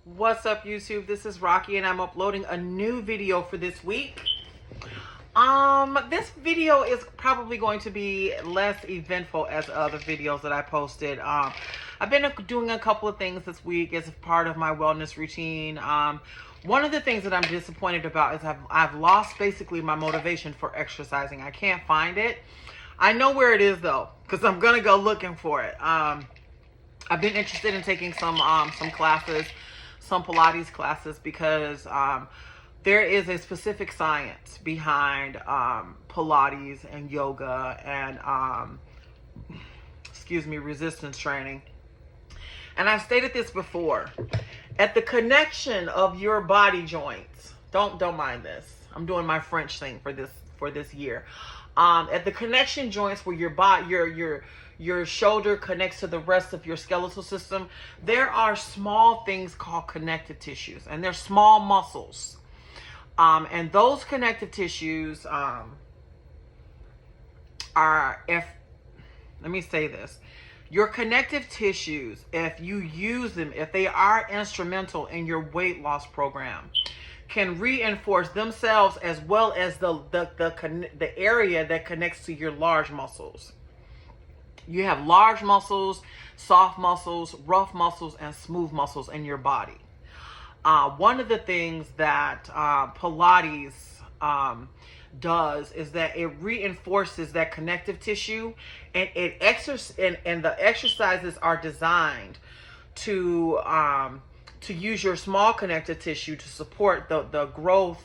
What's up, YouTube? This is Rocky and I'm uploading a new video for this week. This video is probably going to be less eventful as other videos that I posted. I've been doing a couple of things this week as part of my wellness routine. One of the things that I'm disappointed about is I've lost basically my motivation for exercising. I can't find it. I know where it is though, because I'm gonna go looking for it. I've been interested in taking some classes, some Pilates classes, because there is a specific science behind Pilates and yoga and resistance training. And I've stated this before. At the connection of your body joints, don't mind this. I'm doing my French thing for this year. At the connection joints where your shoulder connects to the rest of your skeletal system, there are small things called connective tissues, and they're small muscles. And those connective tissues let me say this. Your connective tissues, if you use them, if they are instrumental in your weight loss program, can reinforce themselves as well as the area that connects to your large muscles. You have large muscles, soft muscles, rough muscles, and smooth muscles in your body. One of the things that Pilates does is that it reinforces that connective tissue, and and the exercises are designed to use your small connective tissue to support the growth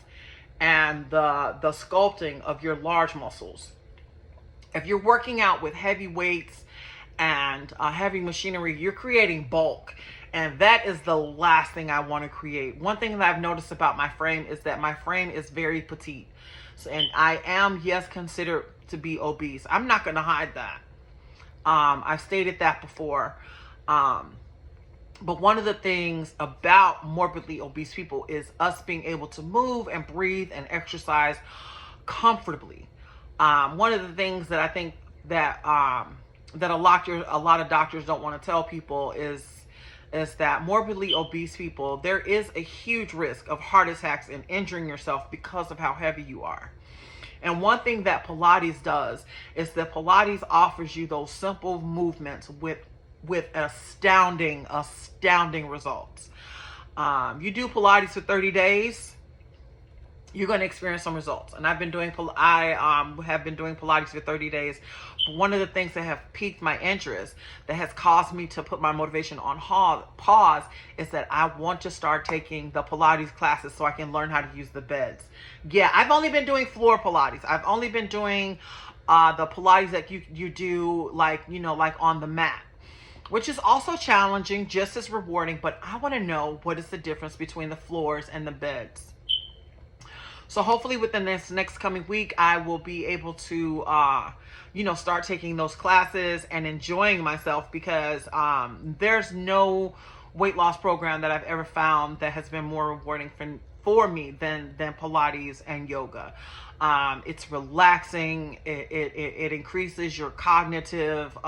and the sculpting of your large muscles. If you're working out with heavy weights and heavy machinery, you're creating bulk. And that is the last thing I want to create. One thing that I've noticed about my frame is that my frame is very petite. And I am, yes, considered to be obese. I'm not going to hide that. I've stated that before. But one of the things about morbidly obese people is us being able to move and breathe and exercise comfortably. One of the things that I think that a lot of doctors don't want to tell people is that morbidly obese people, there is a huge risk of heart attacks and injuring yourself because of how heavy you are. And one thing that Pilates does is that Pilates offers you those simple movements with astounding results. You do Pilates for 30 days, you're going to experience some results. And I have been doing Pilates for 30 days. But one of the things that have piqued my interest, that has caused me to put my motivation on pause, is that I want to start taking the Pilates classes so I can learn how to use the beds. Yeah, I've only been doing floor Pilates. I've only been doing the Pilates that you do like on the mat, which is also challenging, just as rewarding. But I want to know, what is the difference between the floors and the beds? So hopefully within this next coming week, I will be able to, start taking those classes and enjoying myself, because there's no weight loss program that I've ever found that has been more rewarding for me than Pilates and yoga. It's relaxing. It increases your cognitive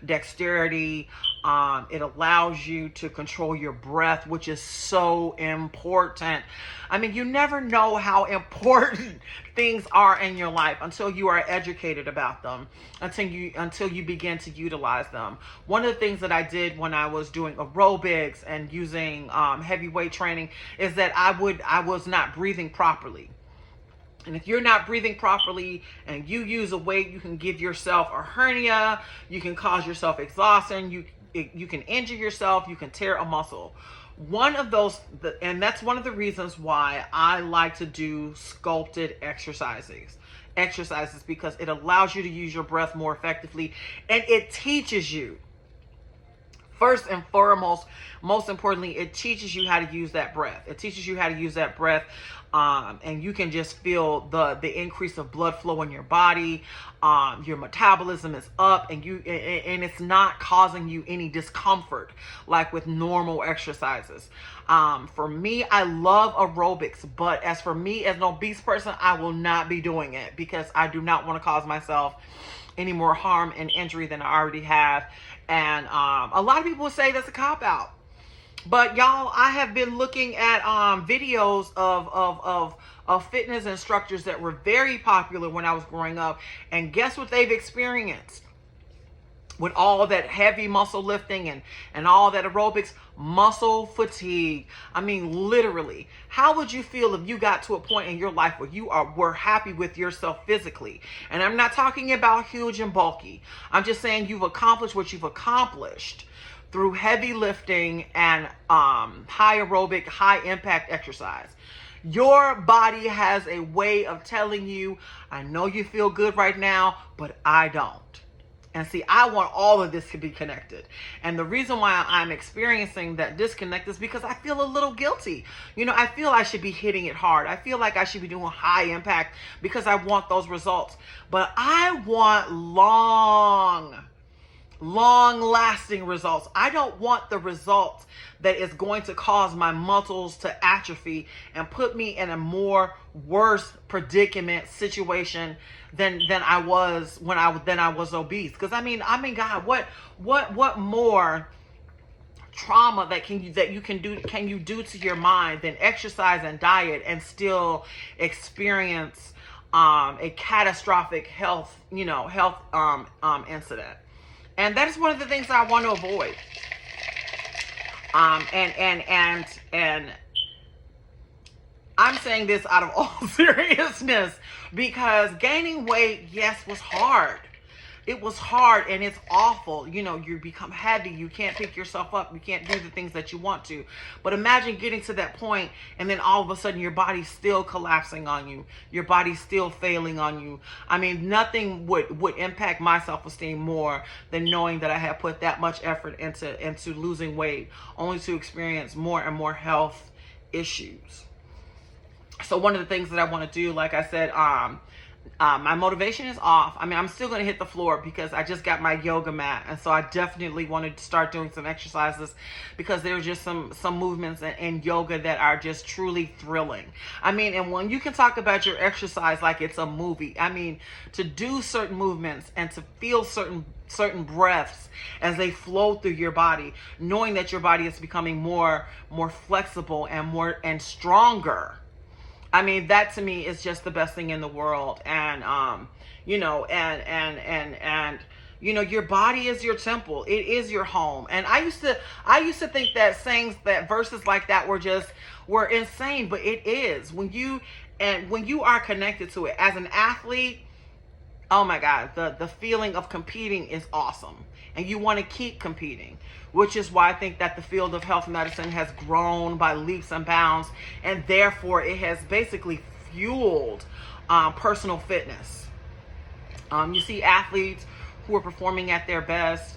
dexterity. It allows you to control your breath, which is so important. I mean, you never know how important things are in your life until you are educated about them, until you begin to utilize them. One of the things that I did when I was doing aerobics and using heavyweight training is that I was not breathing properly. And if you're not breathing properly and you use a weight, you can give yourself a hernia, you can cause yourself exhaustion, you can injure yourself, you can tear a muscle. And that's one of the reasons why I like to do sculpted exercises, because it allows you to use your breath more effectively, and it teaches you, first and foremost, most importantly, it teaches you how to use that breath. It teaches you how to use that breath, and you can just feel the increase of blood flow in your body. Your metabolism is up, and it's not causing you any discomfort like with normal exercises. For me, I love aerobics, but as for me as an obese person, I will not be doing it, because I do not want to cause myself any more harm and injury than I already have. And a lot of people will say that's a cop-out. But y'all, I have been looking at videos of fitness instructors that were very popular when I was growing up, and guess what they've experienced? With all that heavy muscle lifting and all that aerobics, muscle fatigue. I mean, literally, how would you feel if you got to a point in your life where were happy with yourself physically? And I'm not talking about huge and bulky. I'm just saying you've accomplished what you've accomplished through heavy lifting and high aerobic, high impact exercise. Your body has a way of telling you, I know you feel good right now, but I don't. And see, I want all of this to be connected. And the reason why I'm experiencing that disconnect is because I feel a little guilty. You know, I feel I should be hitting it hard. I feel like I should be doing high impact because I want those results. But I want long lasting results. I don't want the results that is going to cause my muscles to atrophy and put me in a more worse predicament situation than I was when I was obese. Because I mean, God, what more trauma that you can do to your mind than exercise and diet and still experience a catastrophic health incident? And that is one of the things I want to avoid. And I'm saying this out of all seriousness because gaining weight, yes, was hard. It was hard and it's awful. You know, you become heavy. You can't pick yourself up. You can't do the things that you want to. But imagine getting to that point and then all of a sudden your body's still collapsing on you. Your body's still failing on you. I mean, nothing would impact my self-esteem more than knowing that I had put that much effort into losing weight, only to experience more and more health issues. So one of the things that I want to do, like I said, my motivation is off. I mean, I'm still going to hit the floor because I just got my yoga mat. And so I definitely want to start doing some exercises because there's just some movements in yoga that are just truly thrilling. I mean, and when you can talk about your exercise like it's a movie, I mean, to do certain movements and to feel certain breaths as they flow through your body, knowing that your body is becoming more sflexible and stronger. I mean, that to me is just the best thing in the world. And, you know, and, you know, your body is your temple. It is your home. And I used to think that sayings, that verses like that were insane, but it is when you are connected to it as an athlete. Oh my God, the feeling of competing is awesome. And you want to keep competing, which is why I think that the field of health medicine has grown by leaps and bounds. And therefore it has basically fueled personal fitness. You see athletes who are performing at their best.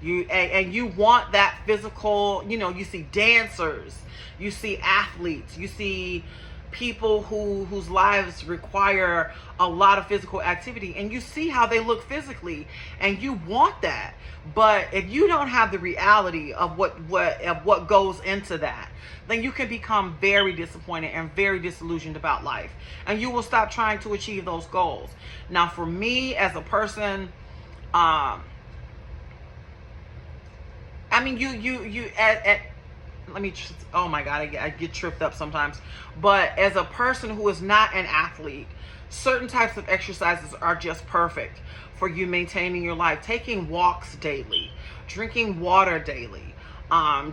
You want that physical, you know, you see dancers, you see athletes, you see people whose lives require a lot of physical activity, and you see how they look physically and you want that. But if you don't have the reality of what goes into that, then you can become very disappointed and very disillusioned about life, and you will stop trying to achieve those goals. Now for me as a person, I mean, oh my God, I get tripped up sometimes. But as a person who is not an athlete, certain types of exercises are just perfect for you maintaining your life. Taking walks daily, drinking water daily,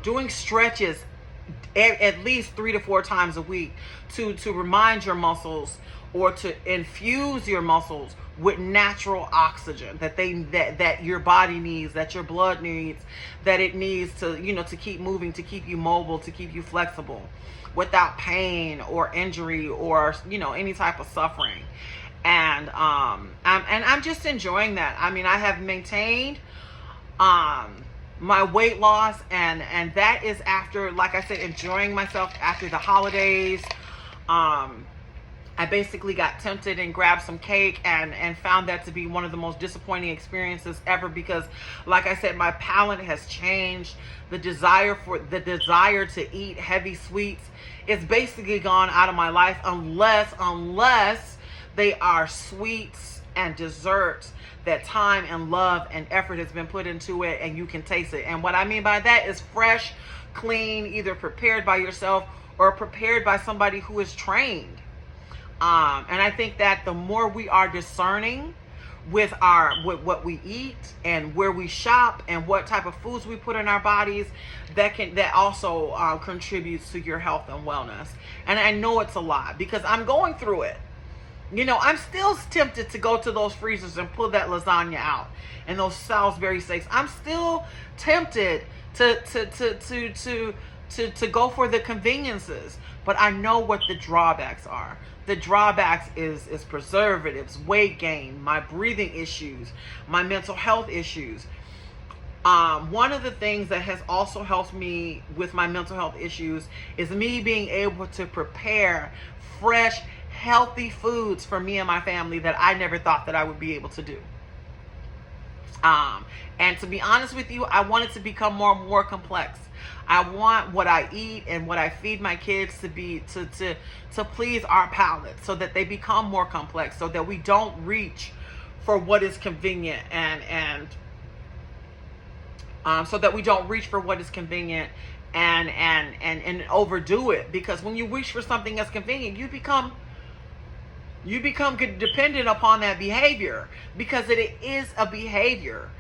doing stretches at least 3 to 4 times a week to remind your muscles or to infuse your muscles with natural oxygen that your body needs, that your blood needs, that it needs to, you know, to keep moving, to keep you mobile, to keep you flexible without pain or injury or, you know, any type of suffering. And I'm just enjoying that. I mean, I have maintained my weight loss, and that is after, like I said, enjoying myself after the holidays. I basically got tempted and grabbed some cake and found that to be one of the most disappointing experiences ever because, like I said, my palate has changed. The desire to eat heavy sweets is basically gone out of my life unless they are sweets and desserts that time and love and effort has been put into it and you can taste it. And what I mean by that is fresh, clean, either prepared by yourself or prepared by somebody who is trained. And I think that the more we are discerning with what we eat and where we shop and what type of foods we put in our bodies, that also contributes to your health and wellness. And I know it's a lot because I'm going through it. I'm still tempted to go to those freezers and pull that lasagna out and those Salisbury steaks. I'm still tempted to go for the conveniences, but I know what the drawbacks are. The drawbacks is preservatives, weight gain, my breathing issues, my mental health issues. One of the things that has also helped me with my mental health issues is me being able to prepare fresh, healthy foods for me and my family that I never thought that I would be able to do. And to be honest with you, I want it to become more complex. I want what I eat and what I feed my kids to be to please our palate, so that they become more complex, so that we don't reach for what is convenient and so that we don't reach for what is convenient and overdo it. Because when you reach for something that's convenient, you become dependent upon that behavior, because it is a behavior.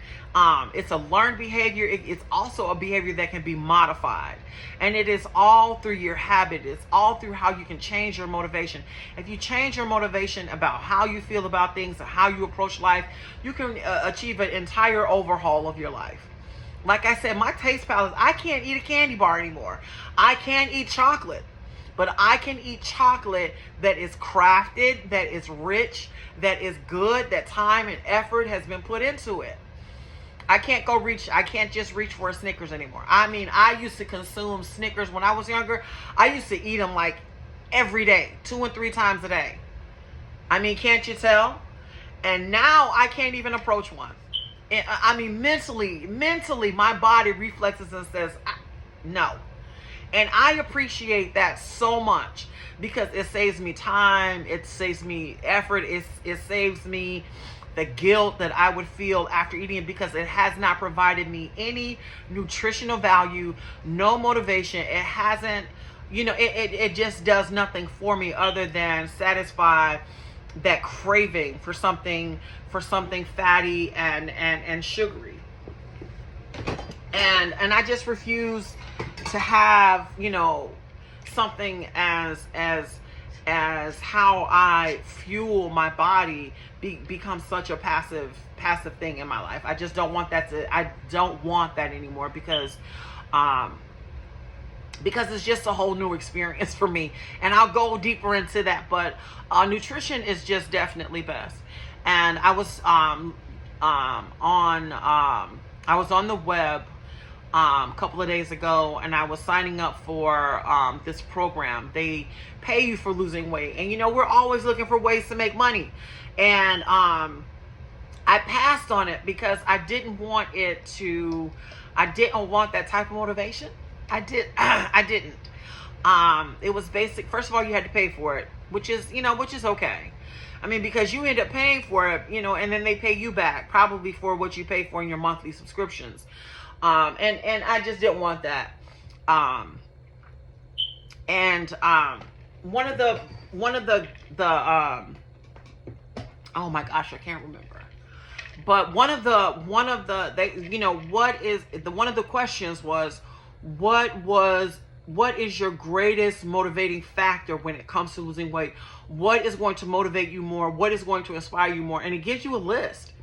It's a learned behavior. It's also a behavior that can be modified. And it is all through your habit. It's all through how you can change your motivation. If you change your motivation about how you feel about things and how you approach life, you can achieve an entire overhaul of your life. Like I said, my taste palette, I can't eat a candy bar anymore. I can't eat chocolate. But I can eat chocolate that is crafted, that is rich, that is good, that time and effort has been put into it. I can't just reach for a Snickers anymore. I mean, I used to consume Snickers when I was younger. I used to eat them like every day, 2 and 3 times a day. I mean, can't you tell? And now I can't even approach one. I mean, mentally, my body reflexes and says, no. And I appreciate that so much, because it saves me time, it saves me effort, it saves me the guilt that I would feel after eating it, because it has not provided me any nutritional value, no motivation. It hasn't, it just does nothing for me other than satisfy that craving for something fatty and sugary. And I just refuse to have, something as how I fuel my body become such a passive thing in my life. I just don't want that anymore, because it's just a whole new experience for me. And I'll go deeper into that, but nutrition is just definitely best. And I was on the web a couple of days ago, and I was signing up for this program. They pay you for losing weight, and we're always looking for ways to make money. And I passed on it because I didn't want that type of motivation. I didn't. It was basic. First of all, you had to pay for it, which is okay. I mean, because you end up paying for it, and then they pay you back probably for what you pay for in your monthly subscriptions. And I just didn't want that. One of the oh my gosh, I can't remember. But one of the questions was, what is your greatest motivating factor when it comes to losing weight? What is going to motivate you more? What is going to inspire you more? And it gives you a list.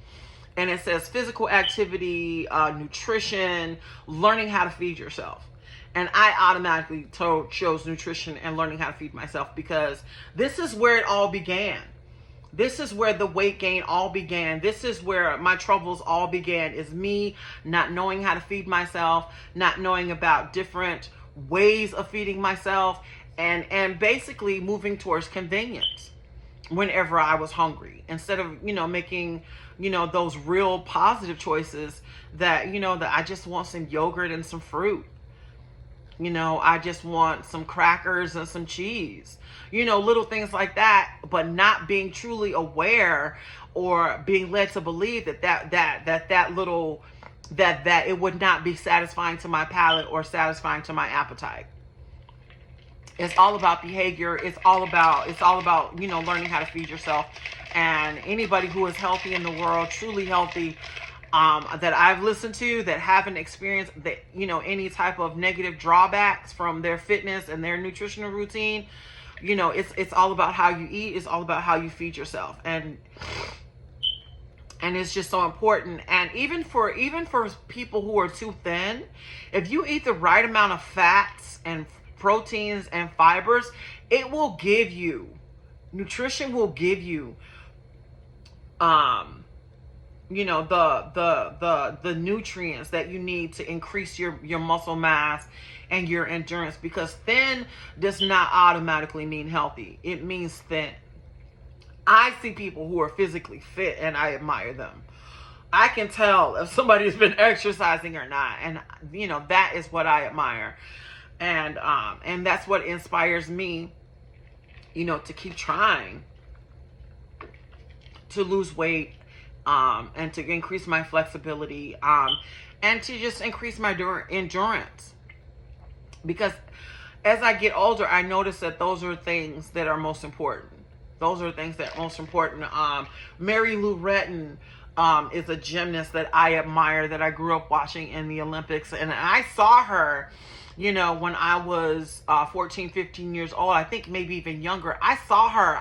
And it says physical activity, nutrition, learning how to feed yourself. And I automatically chose nutrition and learning how to feed myself, because this is where it all began. This is where the weight gain all began. This is where my troubles all began, is me not knowing how to feed myself, not knowing about different ways of feeding myself, and basically moving towards convenience whenever I was hungry, instead of, making, those real positive choices that, that I just want some yogurt and some fruit. I just want some crackers and some cheese, little things like that, but not being truly aware or being led to believe that little that it would not be satisfying to my palate or satisfying to my appetite. It's all about behavior. It's all about learning how to feed yourself. And anybody who is healthy in the world, truly healthy, that I've listened to, that haven't experienced that, any type of negative drawbacks from their fitness and their nutritional routine, it's all about how you eat. It's all about how you feed yourself. And it's just so important. And even for people who are too thin, if you eat the right amount of fats and proteins and fibers, it will give you, nutrition will give you, the nutrients that you need to increase your muscle mass and your endurance, because thin does not automatically mean healthy. It means thin. I see people who are physically fit and I admire them. I can tell if somebody's been exercising or not. And, that is what I admire. And that's what inspires me, to keep trying to lose weight, and to increase my flexibility, and to just increase my endurance. Because as I get older, I notice that those are things that are most important. Those are things that are most important. Mary Lou Retton is a gymnast that I admire, that I grew up watching in the Olympics. And I saw her, when I was 14, 15 years old. I think maybe even younger. I saw her.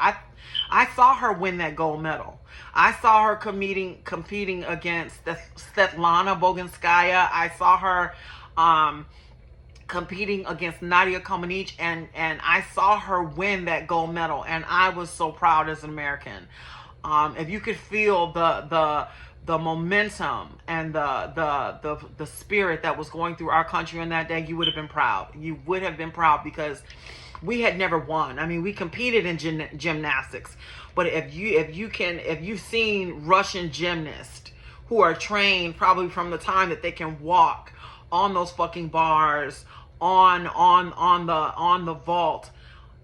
I saw her win that gold medal. I saw her competing against Svetlana Boganskaya. I saw her competing against Nadia Comaneci, and I saw her win that gold medal, and I was so proud as an American. If you could feel the momentum and the spirit that was going through our country on that day, you would have been proud. You would have been proud, because we had never won. I mean, we competed in gymnastics, but if you've seen Russian gymnasts who are trained probably from the time that they can walk on those fucking bars, on the vault,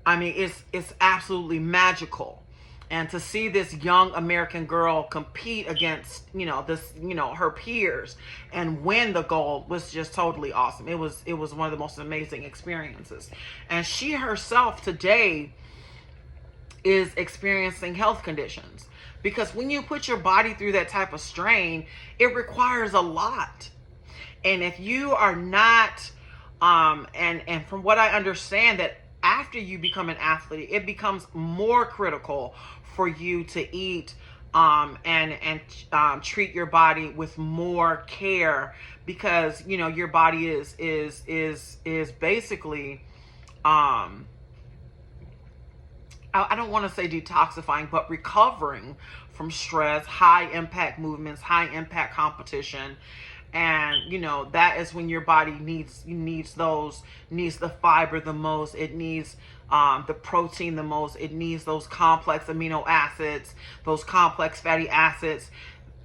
I mean, it's absolutely magical. And to see this young American girl compete against, her peers and win the gold was just totally awesome. It was one of the most amazing experiences. And she herself today is experiencing health conditions, because when you put your body through that type of strain, it requires a lot. And if you are not, and from what I understand, that after you become an athlete, it becomes more critical for you to eat and treat your body with more care, because your body is basically I don't want to say detoxifying, but recovering from stress, high impact movements, high impact competition. And that is when your body needs the fiber the most. It needs the protein the most. It needs those complex amino acids, those complex fatty acids,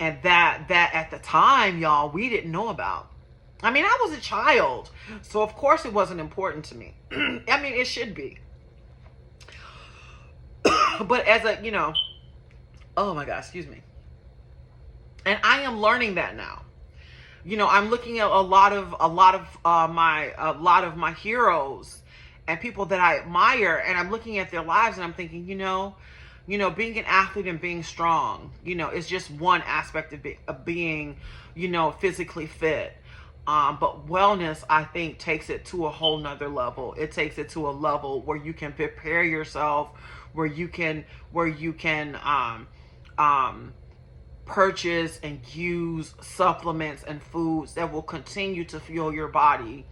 and that at the time, y'all, we didn't know about. I mean, I was a child, so of course it wasn't important to me. I mean, it should be. But as a, oh my God, excuse me. And I am learning that now. I'm looking at a lot of my heroes and people that I admire, and I'm looking at their lives, and I'm thinking, being an athlete and being strong, is just one aspect of being, physically fit. But wellness, I think, takes it to a whole nother level. It takes it to a level where you can prepare yourself, where you can purchase and use supplements and foods that will continue to fuel your body,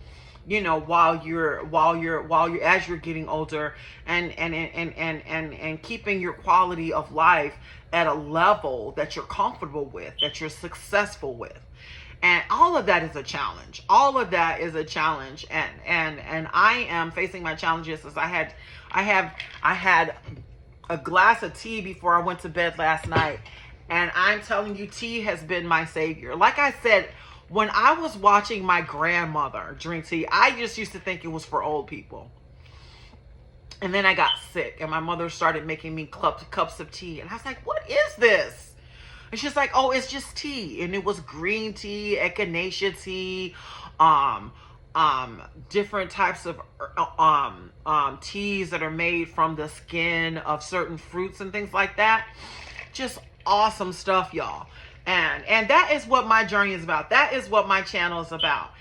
while you're as you're getting older, and keeping your quality of life at a level that you're comfortable with, that you're successful with. And all of that is a challenge. All of that is a challenge. And I am facing my challenges as I had a glass of tea before I went to bed last night. And I'm telling you, tea has been my savior. Like I said, when I was watching my grandmother drink tea, I just used to think it was for old people. And then I got sick, and my mother started making me cups of tea. And I was like, what is this? It's just like, oh, it's just tea. And it was green tea, echinacea tea, um, different types of teas that are made from the skin of certain fruits and things like that. Just awesome stuff, y'all. And that is what my journey is about. That is what my channel is about.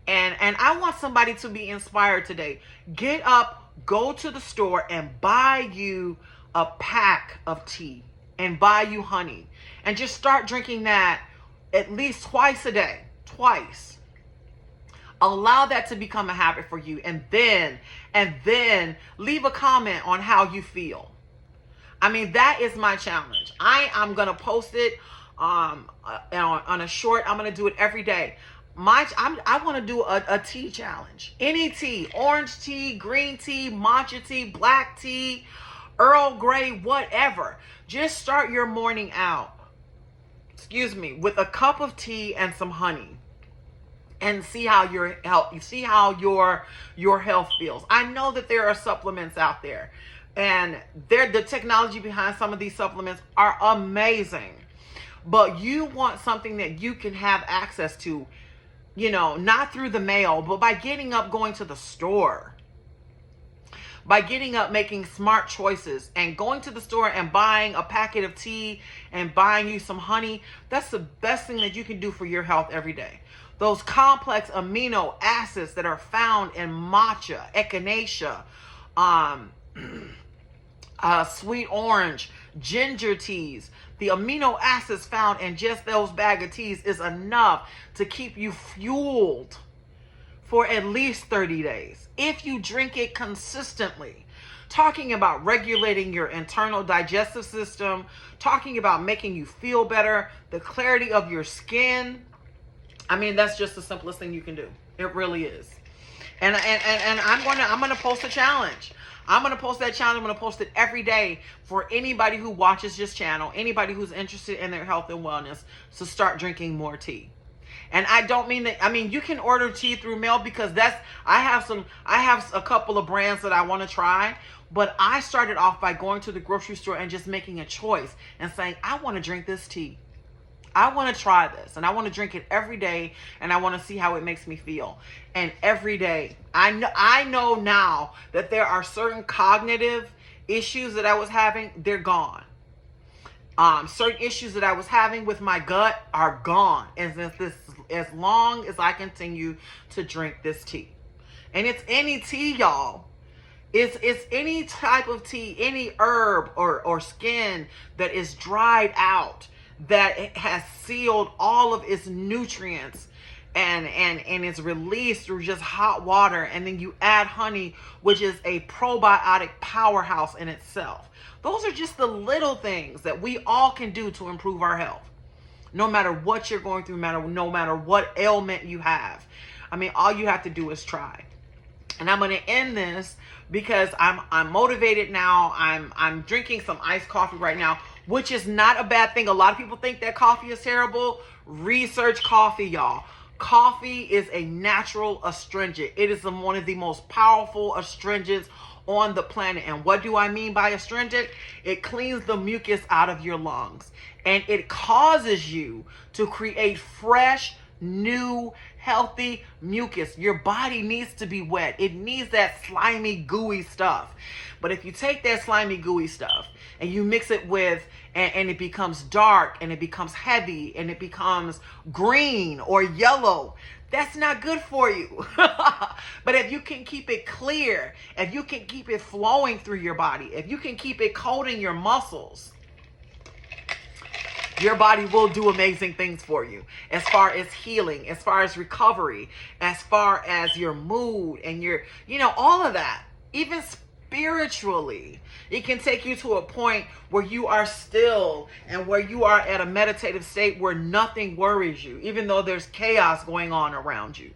And I want somebody to be inspired today. Get up, go to the store and buy you a pack of tea and buy you honey and just start drinking that at least twice a day. Twice. Allow that to become a habit for you, and then leave a comment on how you feel. I mean, that is my challenge. I'm gonna post it on a short. I'm gonna do it every day. I want to do a tea challenge. Any tea, orange tea, green tea, matcha tea, black tea, Earl Grey, whatever. Just start your morning out, with a cup of tea and some honey, and see how your health feels. I know that there are supplements out there, and the technology behind some of these supplements are amazing, but you want something that you can have access to, not through the mail, but by getting up, going to the store, by getting up, making smart choices and going to the store and buying a packet of tea and buying you some honey. That's the best thing that you can do for your health every day. Those complex amino acids that are found in matcha, echinacea, sweet orange, ginger teas. The amino acids found in just those bag of teas is enough to keep you fueled for at least 30 days. If you drink it consistently. Talking about regulating your internal digestive system, talking about making you feel better, the clarity of your skin. I mean, that's just the simplest thing you can do. It really is. And I'm gonna post a challenge. I'm gonna post that challenge. I'm gonna post it every day for anybody who watches this channel, anybody who's interested in their health and wellness, to start drinking more tea. And I don't mean that. I mean, you can order tea through mail, because I have a couple of brands that I want to try. But I started off by going to the grocery store and just making a choice and saying, I want to drink this tea. I want to try this, and I want to drink it every day, and I want to see how it makes me feel. And every day, I know now that there are certain cognitive issues that I was having. They're gone. Certain issues that I was having with my gut are gone, as long as I continue to drink this tea. And it's any tea, y'all. It's any type of tea, any herb or skin that is dried out, that it has sealed all of its nutrients and it's released through just hot water, and then you add honey, which is a probiotic powerhouse in itself. Those are just the little things that we all can do to improve our health. No matter what you're going through, no matter what ailment you have. I mean, all you have to do is try. And I'm going to end this because I'm motivated now. I'm drinking some iced coffee right now, which is not a bad thing. A lot of people think that coffee is terrible. Research coffee, y'all. Coffee is a natural astringent. It is one of the most powerful astringents on the planet. And what do I mean by astringent? It cleans the mucus out of your lungs, and it causes you to create fresh, new, healthy mucus. Your body needs to be wet. It needs that slimy, gooey stuff. But if you take that slimy, gooey stuff and you mix it with, and it becomes dark, and it becomes heavy, and it becomes green or yellow, that's not good for you. But if you can keep it clear, if you can keep it flowing through your body, if you can keep it coating your muscles, your body will do amazing things for you, as far as healing, as far as recovery, as far as your mood and your, all of that. Even spiritually, it can take you to a point where you are still, and where you are at a meditative state where nothing worries you, even though there's chaos going on around you.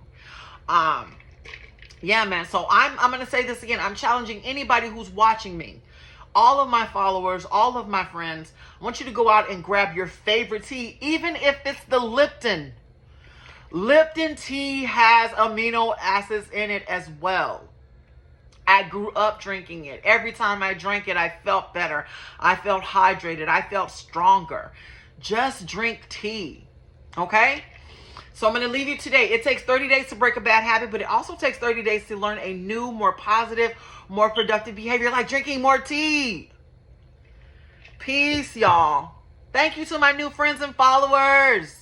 Yeah, man. So I'm going to say this again. I'm challenging anybody who's watching me, all of my followers, all of my friends. I want you to go out and grab your favorite tea, even if it's the Lipton. Lipton tea has amino acids in it as well. I grew up drinking it. Every time I drank it, I felt better. I felt hydrated. I felt stronger. Just drink tea. Okay? So I'm going to leave you today. It takes 30 days to break a bad habit, but it also takes 30 days to learn a new, more positive, more productive behavior, like drinking more tea. Peace, y'all. Thank you to my new friends and followers.